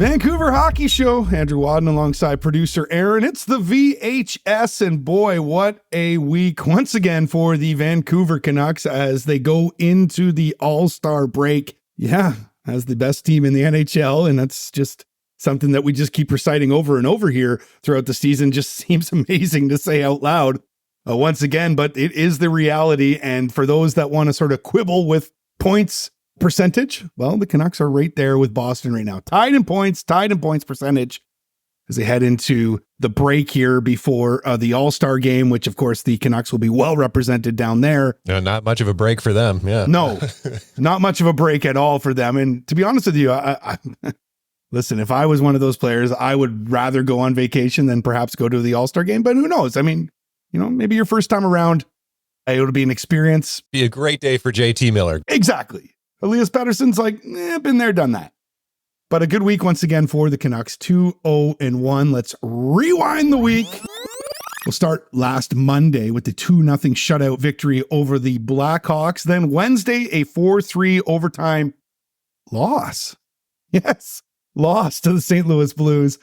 Vancouver Hockey Show. Andrew Wadden alongside producer Aaron. It's the VHS, and boy, what a week once again for the Vancouver Canucks as they go into the All-Star break. Yeah, as the best team in the NHL, and that's just something that we just keep reciting over and over here throughout the season. Just seems amazing to say out loud once again, but it is the reality. And for those that want to sort of quibble with points percentage, well, the Canucks are right there with Boston right now. Tied in points percentage as they head into the break here before the All-Star game, which of course the Canucks will be well represented down there. No, not much of a break for them. Yeah. No, not much of a break at all for them. And to be honest with you, I listen, if I was one of those players, I would rather go on vacation than perhaps go to the All-Star game. But who knows? I mean, you know, maybe your first time around, it'll be an experience. Be a great day for JT Miller. Exactly. Elias Pettersson's like, been there, done that. But a good week once again for the Canucks, 2-0-1. Let's rewind the week. We'll start last Monday with the 2-0 shutout victory over the Blackhawks. Then Wednesday, a 4-3 overtime loss. Yes, loss to the St. Louis Blues.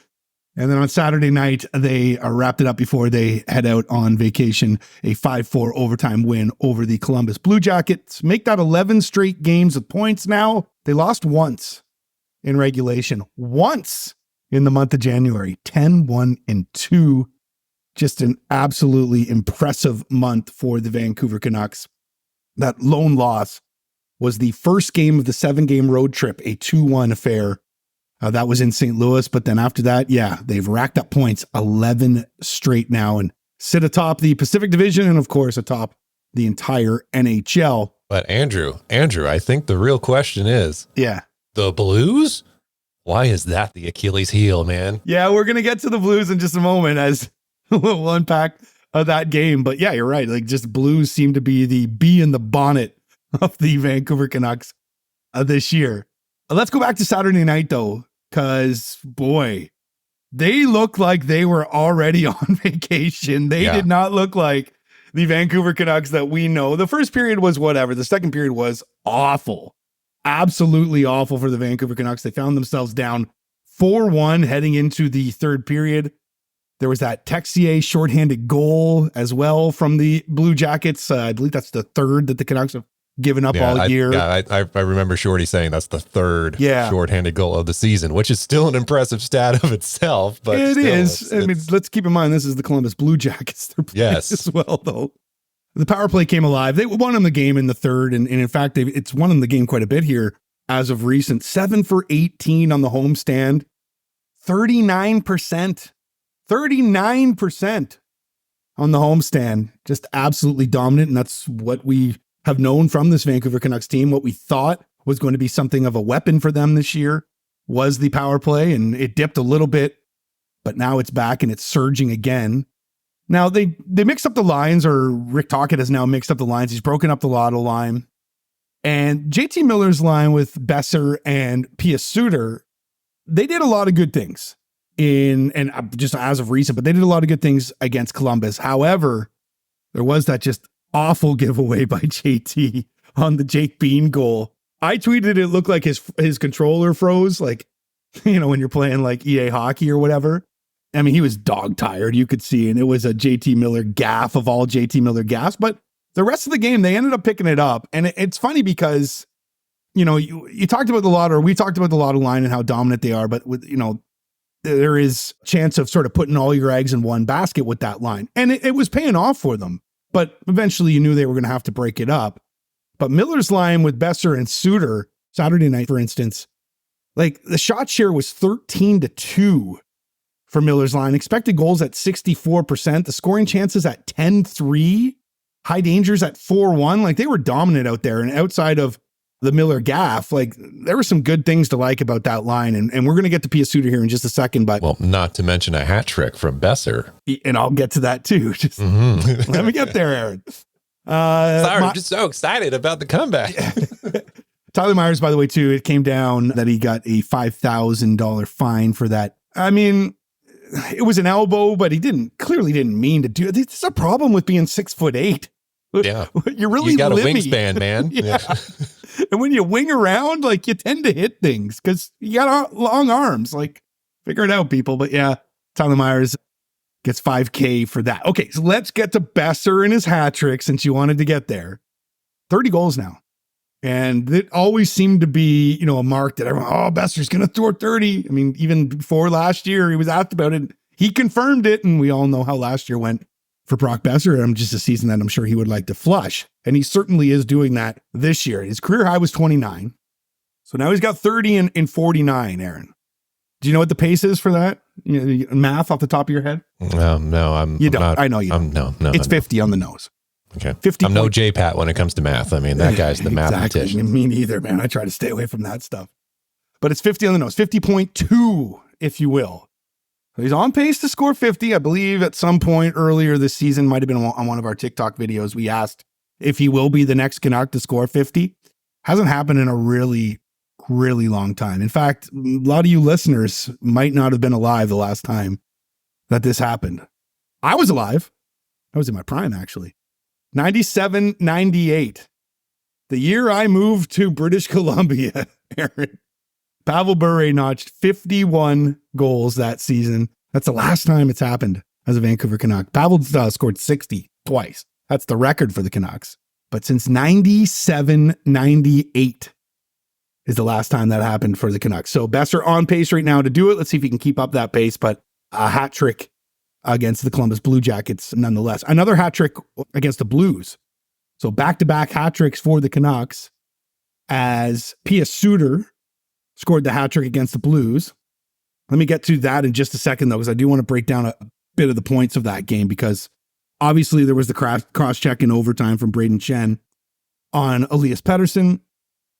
And then on Saturday night, they wrapped it up before they head out on vacation. A 5-4 overtime win over the Columbus Blue Jackets. Make that 11 straight games with points now. They lost once in regulation. Once in the month of January. 10-1-2. Just an absolutely impressive month for the Vancouver Canucks. That lone loss was the first game of the 7-game road trip, a 2-1 affair. That was in St. Louis, but then after that, yeah, they've racked up points 11 straight now and sit atop the Pacific Division and, of course, atop the entire NHL. But Andrew, I think the real question is, the Blues? Why is that the Achilles heel, man? Yeah, we're going to get to the Blues in just a moment as we'll unpack that game. But yeah, you're right. Like, just Blues seem to be the bee in the bonnet of the Vancouver Canucks this year. Let's go back to Saturday night, though, because, boy, they look like they were already on vacation. They did not look like the Vancouver Canucks that we know. The first period was whatever. The second period was awful. Absolutely awful for the Vancouver Canucks. They found themselves down 4-1 heading into the third period. There was that Texier shorthanded goal as well from the Blue Jackets. I believe that's the third that the Canucks have given up all year. I remember Shorty saying that's the third shorthanded goal of the season, which is still an impressive stat of itself. But it is. I mean, let's keep in mind, this is the Columbus Blue Jackets. They're playing as well, though. The power play came alive. They won them the game in the third. And in fact, it's won them the game quite a bit here as of recent. 7 for 18 on the homestand. 39%. 39% on the homestand. Just absolutely dominant. And that's what we have known from this Vancouver Canucks team. What we thought was going to be something of a weapon for them this year was the power play, and it dipped a little bit, but now it's back and it's surging again. Now they mixed up the lines, or Rick Tocchet has now mixed up the lines. He's broken up the Lotto line, and JT Miller's line with Besser and Pius Suter, they did a lot of good things and just as of recent, but they did a lot of good things against Columbus. However, there was that just awful giveaway by JT on the Jake Bean goal. I tweeted it looked like his controller froze, like, you know, when you're playing like EA hockey or whatever. I mean, he was dog tired, you could see, and it was a JT Miller gaffe of all JT Miller gaffes. But the rest of the game, they ended up picking it up. And it's funny because, you know, you talked about the Lotto, or we talked about the Lotto line and how dominant they are, but with, you know, there is chance of sort of putting all your eggs in one basket with that line. And it was paying off for them. But eventually you knew they were going to have to break it up. But Miller's line with Besser and Suter, Saturday night, for instance, like the shot share was 13-2 for Miller's line. Expected goals at 64%. The scoring chances at 10-3. High dangers at 4-1. Like, they were dominant out there. And outside of the Miller gaff, like, there were some good things to like about that line. And we're going to get to Pius Suter here in just a second. But, well, not to mention a hat trick from Besser. And I'll get to that too. Just let me get there, Aaron. Sorry, I'm just so excited about the comeback. Tyler Myers, by the way, too, it came down that he got a $5,000 fine for that. I mean, it was an elbow, but he clearly didn't mean to do it. It's a problem with being 6'8". Yeah. You're really you got limmy. a wingspan, man. Yeah. And when you wing around, like, you tend to hit things because you got long arms. Like, figure it out, people. But yeah, Tyler Myers gets $5,000 for that. Okay, so let's get to Boeser and his hat trick since you wanted to get there. 30 goals now. And it always seemed to be, a mark that everyone, Boeser's going to throw 30. I mean, even before last year, he was asked about it. He confirmed it, and we all know how last year went for Brock Boeser. And just a season that I'm sure he would like to flush. And he certainly is doing that this year. His career high was 29. So now he's got 30 and 49, Aaron. Do you know what the pace is for that? Math off the top of your head? No, you don't. Not, I know you don't. No. It's 50 on the nose. Okay. 50. I'm no J-Pat when it comes to math. I mean, that guy's the mathematician. Me neither, man. I try to stay away from that stuff. But it's 50 on the nose, 50.2, if you will. So he's on pace to score 50. I believe at some point earlier this season, might have been on one of our TikTok videos, we asked if he will be the next Canuck to score 50. Hasn't happened in a really, really long time. In fact, a lot of you listeners might not have been alive the last time that this happened. I was alive. I was in my prime, actually. 97, 98. The year I moved to British Columbia, Aaron. Pavel Bure notched 51 goals that season. That's the last time it's happened as a Vancouver Canuck. Pavel scored 60 twice. That's the record for the Canucks. But since 97, 98 is the last time that happened for the Canucks. So Boeser on pace right now to do it. Let's see if he can keep up that pace. But a hat trick against the Columbus Blue Jackets nonetheless. Another hat trick against the Blues. So back-to-back hat tricks for the Canucks as P.S. Suter scored the hat trick against the Blues. Let me get to that in just a second, though, because I do want to break down a bit of the points of that game, because obviously there was the cross-check in overtime from Braden Chen on Elias Pettersson.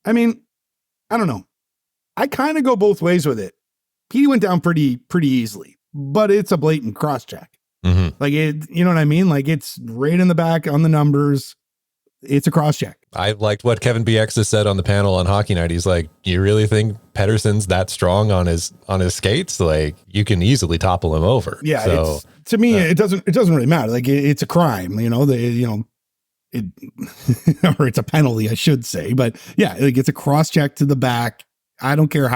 I mean, I don't know. I kind of go both ways with it. Petey went down pretty easily, but it's a blatant cross-check. Mm-hmm. Like, you know what I mean? Like, it's right in the back on the numbers. It's a cross-check. I liked what Kevin BX has said on the panel on Hockey Night. He's like, you really think Pettersson's that strong on his skates? Like, you can easily topple him over. Yeah. So, to me, it doesn't really matter. Like, it's a crime, or it's a penalty, I should say. But yeah, like, it's a cross-check to the back. I don't care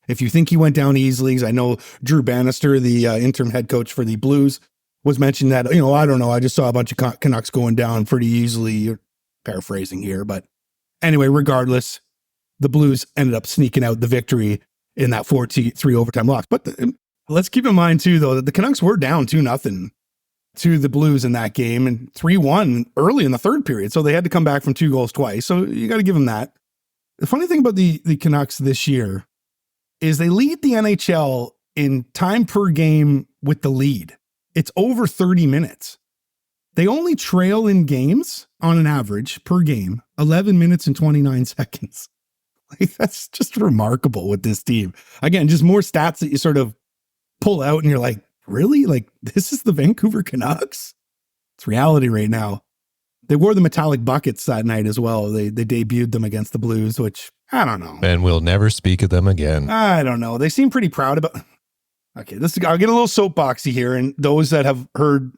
if you think he went down easily, because I know Drew Bannister, the interim head coach for the Blues, was mentioned that, I don't know. I just saw a bunch of Canucks going down pretty easily. Paraphrasing here, but anyway, regardless, the Blues ended up sneaking out the victory in that 4-3 overtime loss. But let's keep in mind too, though, that the Canucks were down 2-0 to the Blues in that game and 3-1 early in the third period. So they had to come back from 2 goals twice. So you got to give them that. The funny thing about the Canucks this year is they lead the NHL in time per game with the lead. It's over 30 minutes. They only trail in games on an average per game, 11 minutes and 29 seconds. Like, that's just remarkable with this team. Again, just more stats that you sort of pull out and you're like, really? Like, this is the Vancouver Canucks? It's reality right now. They wore the metallic buckets that night as well. They debuted them against the Blues, which I don't know. And we'll never speak of them again. I don't know. They seem pretty proud about. Okay, I'll get a little soapboxy here. And those that have heard,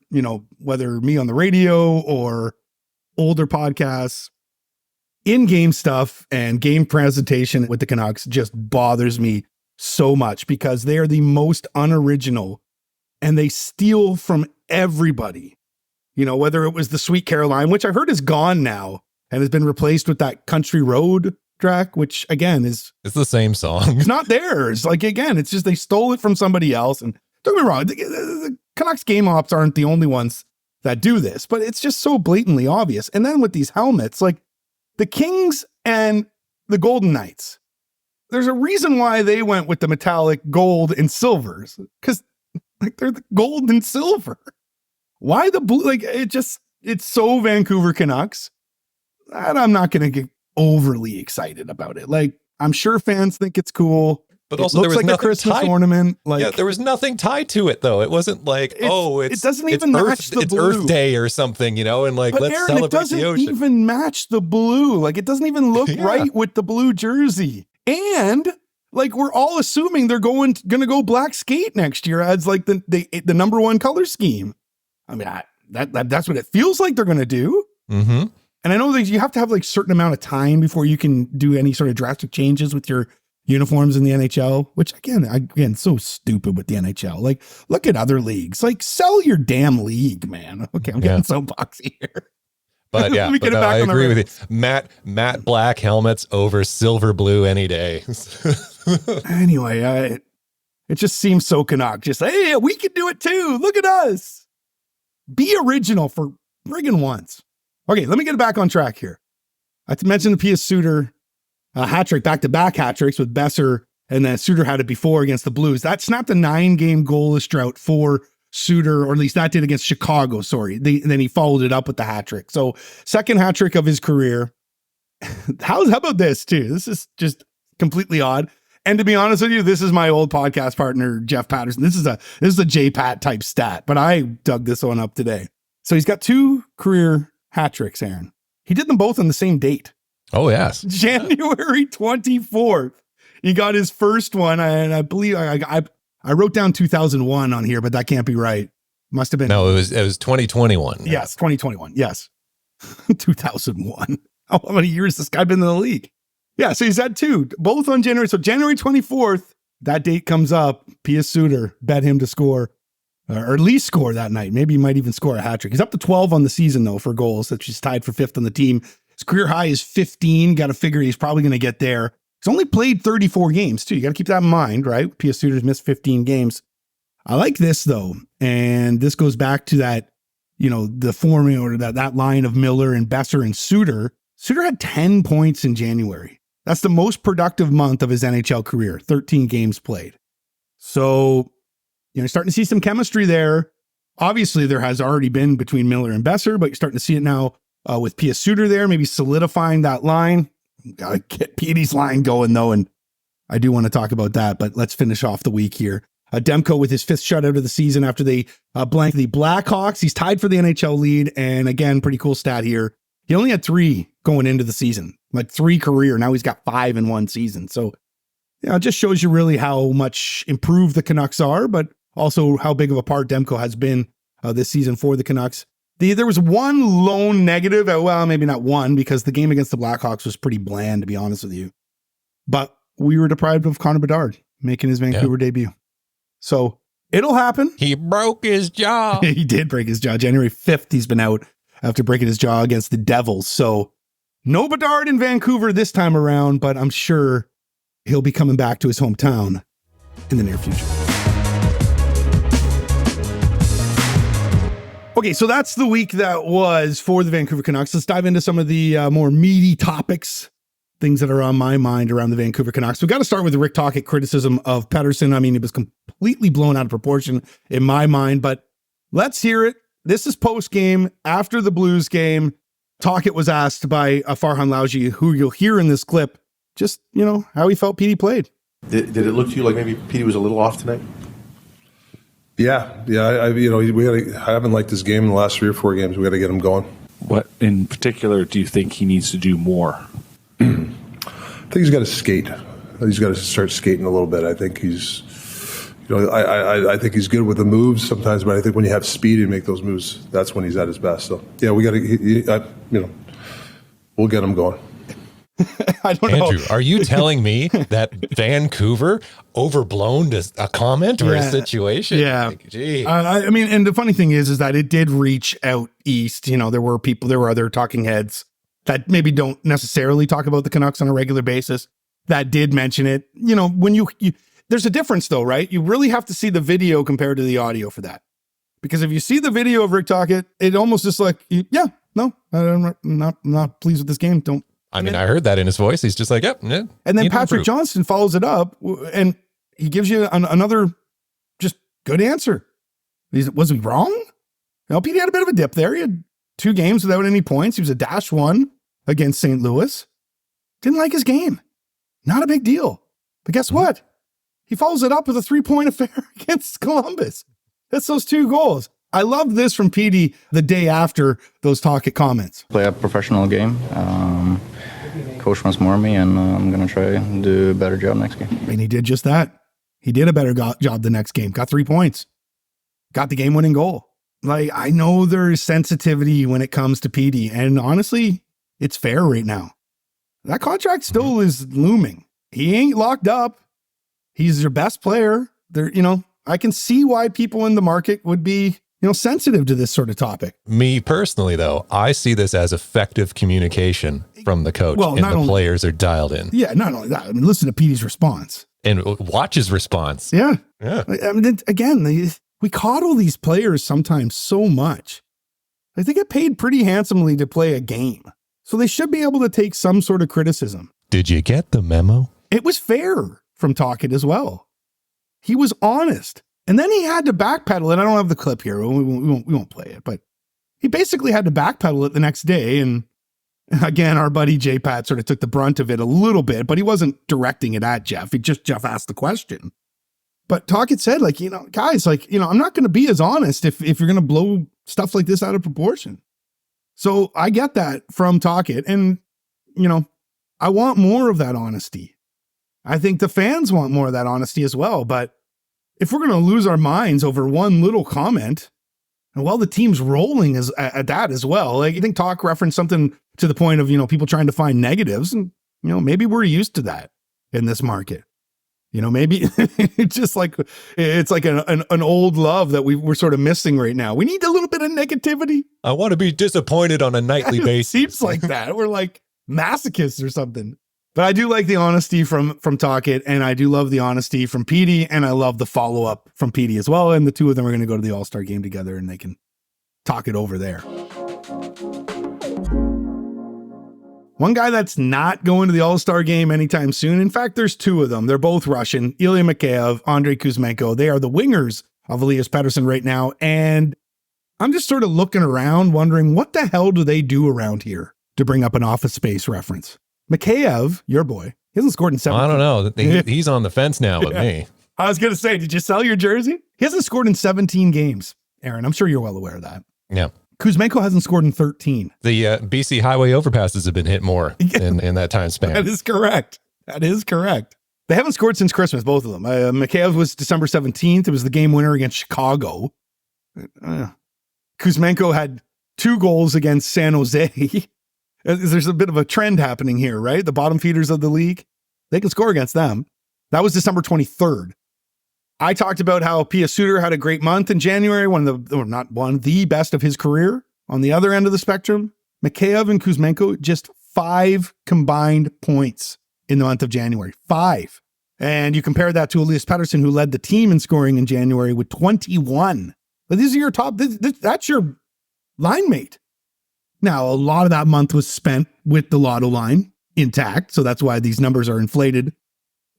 whether me on the radio or older podcasts, in-game stuff and game presentation with the Canucks just bothers me so much, because they are the most unoriginal and they steal from everybody. Whether it was the Sweet Caroline, which I heard is gone now and has been replaced with that Country Road track, which again it's the same song. It's not theirs. Like, again, it's just they stole it from somebody else. And don't get me wrong, the Canucks game ops aren't the only ones that do this, but it's just so blatantly obvious. And then with these helmets, like the Kings and the Golden Knights, there's a reason why they went with the metallic gold and silvers, because like they're the gold and silver. Why the blue? Like, it's so Vancouver Canucks that I'm not going to get overly excited about it. Like, I'm sure fans think it's cool, but also there was like nothing a Christmas tied, ornament. Like, yeah, there was nothing tied to it though. It wasn't like, it doesn't even match the blue. It's Earth Day or something, and like, but let's Aaron, celebrate it doesn't the ocean. even match the blue. Like, it doesn't even look right with the blue jersey. And like, we're all assuming they're going to go black skate next year as like the number one color scheme. I mean, that's what it feels like they're going to do. Mm-hmm. And I know that you have to have like certain amount of time before you can do any sort of drastic changes with your uniforms in the NHL, which again, so stupid with the NHL. Like, look at other leagues. Like, sell your damn league, man. Okay, I'm getting so boxy here. But yeah, I agree with you. Matte black helmets over silver blue any day. Anyway, it just seems so Canuck. Just, hey, we can do it too. Look at us. Be original for friggin' once. Okay, let me get back on track here. I mentioned the Pius Suter hat trick, back-to-back hat tricks with Besser, and then Suter had it before against the Blues. That snapped a 9-game goalless drought for Suter, or at least that did against Chicago, sorry. Then he followed it up with the hat trick. So second hat trick of his career. How about this too? This is just completely odd. And to be honest with you, this is my old podcast partner, Jeff Patterson. This is a J-Pat type stat, but I dug this one up today. So he's got 2 career hat tricks, Aaron. He did them both on the same date. Oh, yes. January 24th. He got his first one, and I believe I wrote down 2001 on here, but that can't be right. Must have been. No, it was 2021. Yes, 2021. Yes. 2001. How many years has this guy been in the league? Yeah, so he's had 2, both on January. So January 24th, that date comes up. Pius Suter bet him to score, or at least score that night. Maybe he might even score a hat trick. He's up to 12 on the season, though, for goals. That's just tied for 5th on the team. His career high is 15. Got to figure he's probably going to get there. He's only played 34 games, too. You got to keep that in mind, right? Pius Suter's missed 15 games. I like this, though. And this goes back to that, the formula, or that line of Miller and Besser and Suter. Suter had 10 points in January. That's the most productive month of his NHL career, 13 games played. So, you're starting to see some chemistry there. Obviously, there has already been between Miller and Besser, but you're starting to see it now with Pius Suter there, maybe solidifying that line. Got to get Petey's line going, though, and I do want to talk about that, but let's finish off the week here. Demko with his 5th shutout of the season after they blanked the Blackhawks. He's tied for the NHL lead, and again, pretty cool stat here. He only had 3 going into the season, like 3 career. Now he's got 5 in one season. So, it just shows you really how much improved the Canucks are, but also how big of a part Demko has been this season for the Canucks. There was one lone negative, well, maybe not one, because the game against the Blackhawks was pretty bland, to be honest with you. But we were deprived of Connor Bedard making his Vancouver debut. So it'll happen. He broke his jaw. He did break his jaw. January 5th, he's been out after breaking his jaw against the Devils. So no Bedard in Vancouver this time around, but I'm sure he'll be coming back to his hometown in the near future. Okay, so that's the week that was for the Vancouver Canucks. Let's dive into some of the more meaty topics, things that are on my mind around the Vancouver Canucks. We've got to start with the Rick Tocchet criticism of Pettersson. I mean, it was completely blown out of proportion in my mind, but let's hear it. This is post-game, after the Blues game. Tocchet was asked by Farhan Lalji, who you'll hear in this clip, just, how he felt Petey played. Did it look to you like maybe Petey was a little off tonight? Yeah. I haven't liked this game in the last 3 or 4 games. We got to get him going. What in particular do you think he needs to do more? I think he's got to skate. He's got to start skating a little bit. I think he's, I think he's good with the moves sometimes, but I think when you have speed and make those moves, that's when he's at his best. So yeah, we got to, we'll get him going. I don't Andrew, know. Are you telling me that Vancouver overblown a comment or a situation? Yeah. Like, gee. I mean, and the funny thing is that it did reach out east. There were other talking heads that maybe don't necessarily talk about the Canucks on a regular basis that did mention it. When you there's a difference though, right? You really have to see the video compared to the audio for that. Because if you see the video of Rick Tocchet, it almost just like, I'm not pleased with this game. I heard that in his voice. He's just like, yep. And then Patrick Johnston follows it up and he gives you another just good answer. Was he wrong? Petey had a bit of a dip there. He had 2 games without any points. He was a -1 against St. Louis. Didn't like his game. Not a big deal. But guess what? He follows it up with a 3-point affair against Columbus. That's those 2 goals. I love this from Petey the day after those Tocchet comments. Play a professional game. Coach wants more of me, and I'm going to try and do a better job next game. And he did just that. He did a better job the next game. Got 3 points. Got the game-winning goal. I know there's sensitivity when it comes to Petey, and honestly, it's fair right now. That contract still is looming. He ain't locked up. He's your best player. I can see why people in the market would be, sensitive to this sort of topic. Me personally, though, I see this as effective communication from the coach, and the players are dialed in. Yeah, not only that. I mean, listen to Petey's response. And watch his response. Yeah. Yeah. I mean, again, we coddle these players sometimes so much. Like, they get paid pretty handsomely to play a game. So they should be able to take some sort of criticism. Did you get the memo? It was fair from Tocchet as well. He was honest. And then he had to backpedal it. I don't have the clip here. We won't play it. But he basically had to backpedal it the next day. And again, our buddy J-Pat sort of took the brunt of it a little bit, but he wasn't directing it at Jeff. Jeff asked the question. But Tocchet said, guys, I'm not going to be as honest if you're going to blow stuff like this out of proportion. So I get that from Tocchet. And, I want more of that honesty. I think the fans want more of that honesty as well. But if we're going to lose our minds over one little comment, and the team's rolling at that as well. Like, I think Talk referenced something to the point of, people trying to find negatives, and, maybe we're used to that in this market. Maybe it's just like, it's like an old love that we're sort of missing right now. We need a little bit of negativity. I want to be disappointed on a nightly basis. Seems like that. We're like masochists or something. But I do like the honesty from Tocchet, and I do love the honesty from Petey, and I love the follow-up from Petey as well. And the two of them are going to go to the All-Star game together, and they can talk it over there. One guy that's not going to the All-Star game anytime soon. In fact, there's two of them. They're both Russian. Ilya Mikheyev, Andrei Kuzmenko. They are the wingers of Elias Pettersson right now. And I'm just sort of looking around wondering, what the hell do they do around here, to bring up an Office Space reference? Mikheyev, your boy, he hasn't scored in 17. I don't know. He's on the fence now with me. I was going to say, did you sell your jersey? He hasn't scored in 17 games, Aaron. I'm sure you're well aware of that. Yeah. Kuzmenko hasn't scored in 13. The BC highway overpasses have been hit more in that time span. That is correct. They haven't scored since Christmas, both of them. Mikheyev was December 17th. It was the game winner against Chicago. Kuzmenko had 2 goals against San Jose. There's a bit of a trend happening here, right? The bottom feeders of the league, they can score against them. That was December 23rd. I talked about how Pia Suter had a great month in January, the best of his career. On the other end of the spectrum, Mikheyev and Kuzmenko, just 5 combined points in the month of January. 5. And you compare that to Elias Pettersson, who led the team in scoring in January with 21. But these are your top, that's your line mate. Now, a lot of that month was spent with the lotto line intact, so that's why these numbers are inflated.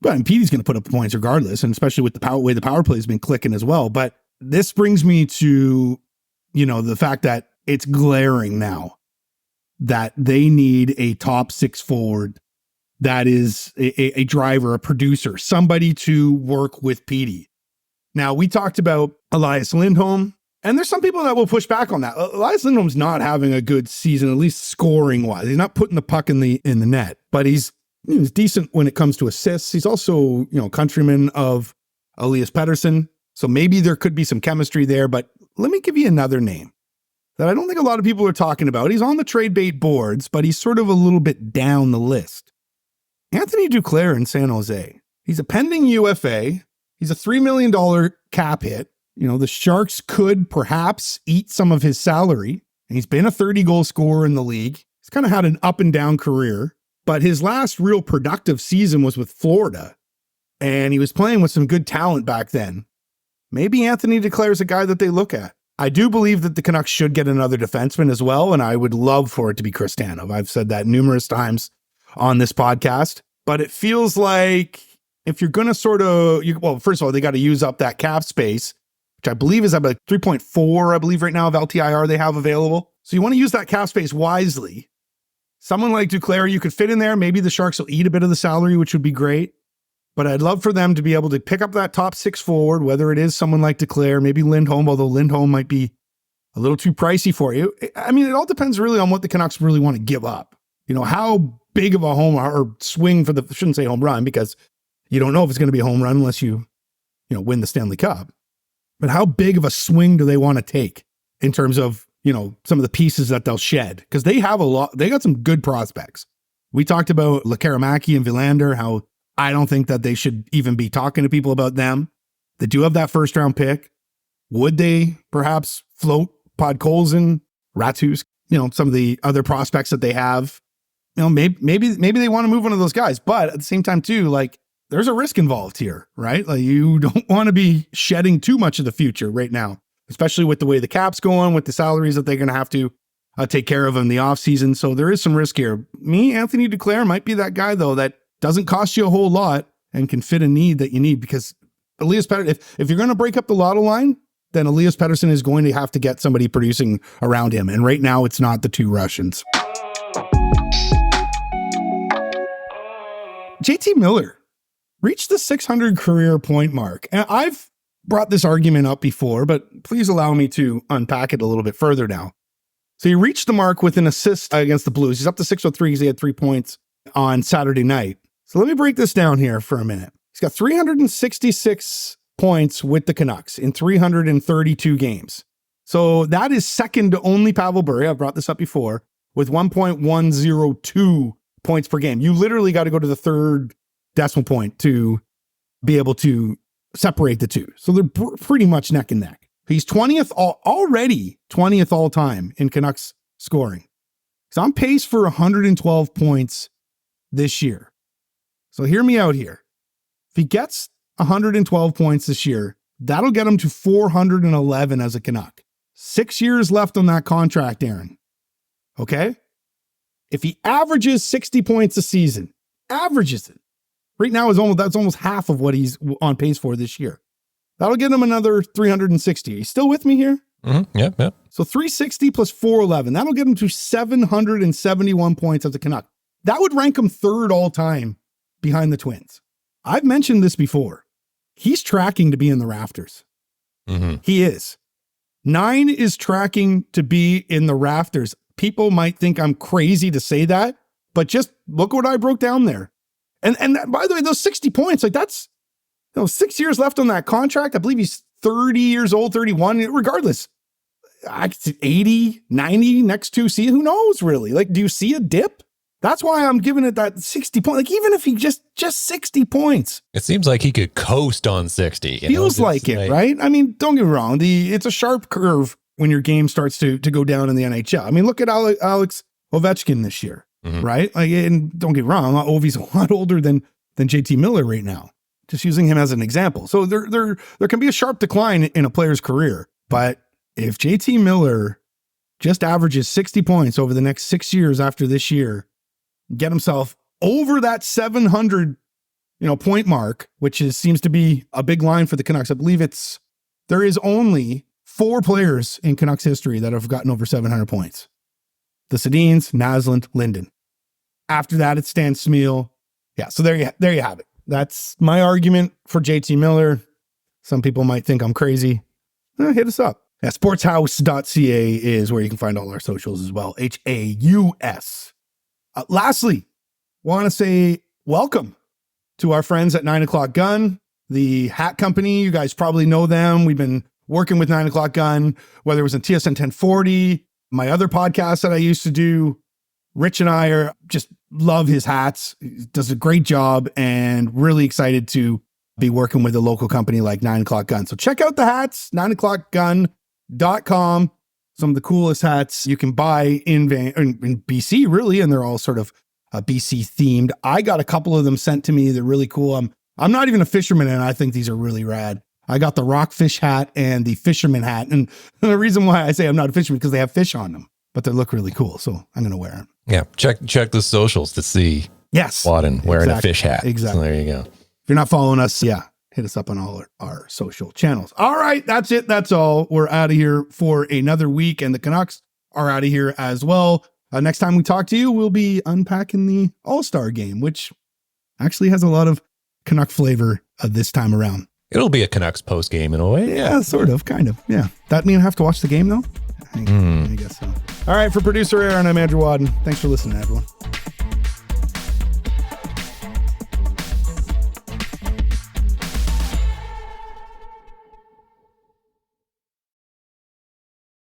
But Petey's going to put up points regardless, and especially with the way the power play has been clicking as well. But this brings me to, the fact that it's glaring now that they need a top 6 forward that is a driver, a producer, somebody to work with Petey. Now, we talked about Elias Lindholm, and there's some people that will push back on that. Elias Lindholm's not having a good season, at least scoring-wise. He's not putting the puck in the net, but he's decent when it comes to assists. He's also, countryman of Elias Pettersson, so maybe there could be some chemistry there. But let me give you another name that I don't think a lot of people are talking about. He's on the trade bait boards, but he's sort of a little bit down the list. Anthony Duclair in San Jose. He's a pending UFA. He's a $3 million cap hit. The Sharks could perhaps eat some of his salary. And he's been a 30-goal scorer in the league. He's kind of had an up and down career, but his last real productive season was with Florida. And he was playing with some good talent back then. Maybe Anthony Duclair's a guy that they look at. I do believe that the Canucks should get another defenseman as well, and I would love for it to be Chris Tanev. I've said that numerous times on this podcast, but it feels like if you're going to first of all, they got to use up that cap space, which I believe is about 3.4, right now of LTIR they have available. So you want to use that cap space wisely. Someone like Duclair, you could fit in there. Maybe the Sharks will eat a bit of the salary, which would be great. But I'd love for them to be able to pick up that top 6 forward, whether it is someone like Duclair, maybe Lindholm, although Lindholm might be a little too pricey for you. I mean, it all depends really on what the Canucks really want to give up. How big of a home or swing for shouldn't say home run, because you don't know if it's going to be a home run unless you win the Stanley Cup. But how big of a swing do they want to take in terms of some of the pieces that they'll shed, because they have they got some good prospects. We talked about Lekaramaki and Villander, how I don't think that they should even be talking to people about them. They do have that first round pick. Would they perhaps float Podkolzin, Ratus, some of the other prospects that they have? Maybe they want to move one of those guys, but at the same time too, like, there's a risk involved here, right? Like, you don't want to be shedding too much of the future right now, especially with the way the cap's going, with the salaries that they're going to have to take care of in the offseason. So there is some risk here. Anthony Duclair, might be that guy, though, that doesn't cost you a whole lot and can fit a need that you need, because Elias Pettersson, if you're going to break up the lotto line, then Elias Pettersson is going to have to get somebody producing around him. And right now, it's not the two Russians. JT Miller reached the 600 career point mark. And I've brought this argument up before, but please allow me to unpack it a little bit further now. So he reached the mark with an assist against the Blues. He's up to 603 because he had 3 points on Saturday night. So let me break this down here for a minute. He's got 366 points with the Canucks in 332 games. So that is second to only Pavel Bure. I've brought this up before, with 1.102 points per game. You literally got to go to the third decimal point to be able to separate the two. So they're pretty much neck and neck. He's 20th already 20th all time in Canucks scoring. He's on pace for 112 points this year. So hear me out here. If he gets 112 points this year, that'll get him to 411 as a Canuck. 6 years left on that contract, Aaron. Okay? If he averages 60 points a season, averages it, right now that's almost half of what he's on pace for this year. That'll get him another 360. Are you still with me here? Mm-hmm. Yeah. So 360 plus 411, that'll get him to 771 points as a Canuck. That would rank him third all time behind the Twins. I've mentioned this before. He's tracking to be in the rafters. Mm-hmm. He is. 9 is tracking to be in the rafters. People might think I'm crazy to say that, but just look what I broke down there. And by the way, those 60 points, like, that's 6 years left on that contract. I believe he's 30 years old, 31. Regardless, I could see 80, 90 next two. See, who knows really? Like, do you see a dip? That's why I'm giving it that 60 point. Like, even if he just 60 points. It seems like he could coast on 60. Feels like it, right? I mean, don't get me wrong. It's a sharp curve when your game starts to go down in the NHL. I mean, look at Alex Ovechkin this year, right? Like, and don't get me wrong, Ovi's a lot older than JT Miller right now. Just using him as an example. So there can be a sharp decline in a player's career. But if JT Miller just averages 60 points over the next 6 years after this year, get himself over that 700, point mark, which seems to be a big line for the Canucks. I believe there is only 4 players in Canucks history that have gotten over 700 points. The Sedins, Naslund, Linden. After that, it's Stan Smyl. Yeah, so there you have it. That's my argument for JT Miller. Some people might think I'm crazy. Hit us up. Yeah, sportshouse.ca is where you can find all our socials as well. HAUS. Lastly, want to say welcome to our friends at 9 O'Clock Gun, the hat company. You guys probably know them. We've been working with 9 O'Clock Gun, whether it was in TSN 1040, my other podcast that I used to do. Rich and I just love his hats. He does a great job, and really excited to be working with a local company like 9 O'Clock Gun. So check out the hats, 9o'clockgun.com. Some of the coolest hats you can buy in BC, really, and they're all sort of BC themed. I got a couple of them sent to me. They're really cool. I'm not even a fisherman, and I think these are really rad. I got the rockfish hat and the fisherman hat, and the reason why I say I'm not a fisherman is because they have fish on them, but they look really cool, so I'm going to wear them. Yeah, check the socials to see Wadden wearing a fish hat. Exactly. So there you go. If you're not following us, hit us up on all our social channels. All right, that's it. That's all. We're out of here for another week, and the Canucks are out of here as well. Next time we talk to you, we'll be unpacking the All-Star game, which actually has a lot of Canuck flavor this time around. It'll be a Canucks post game in a way. Yeah, sort of, kind of. Yeah. That mean I have to watch the game, though? I guess so. All right, for producer Aaron, I'm Andrew Wadden. Thanks for listening, everyone.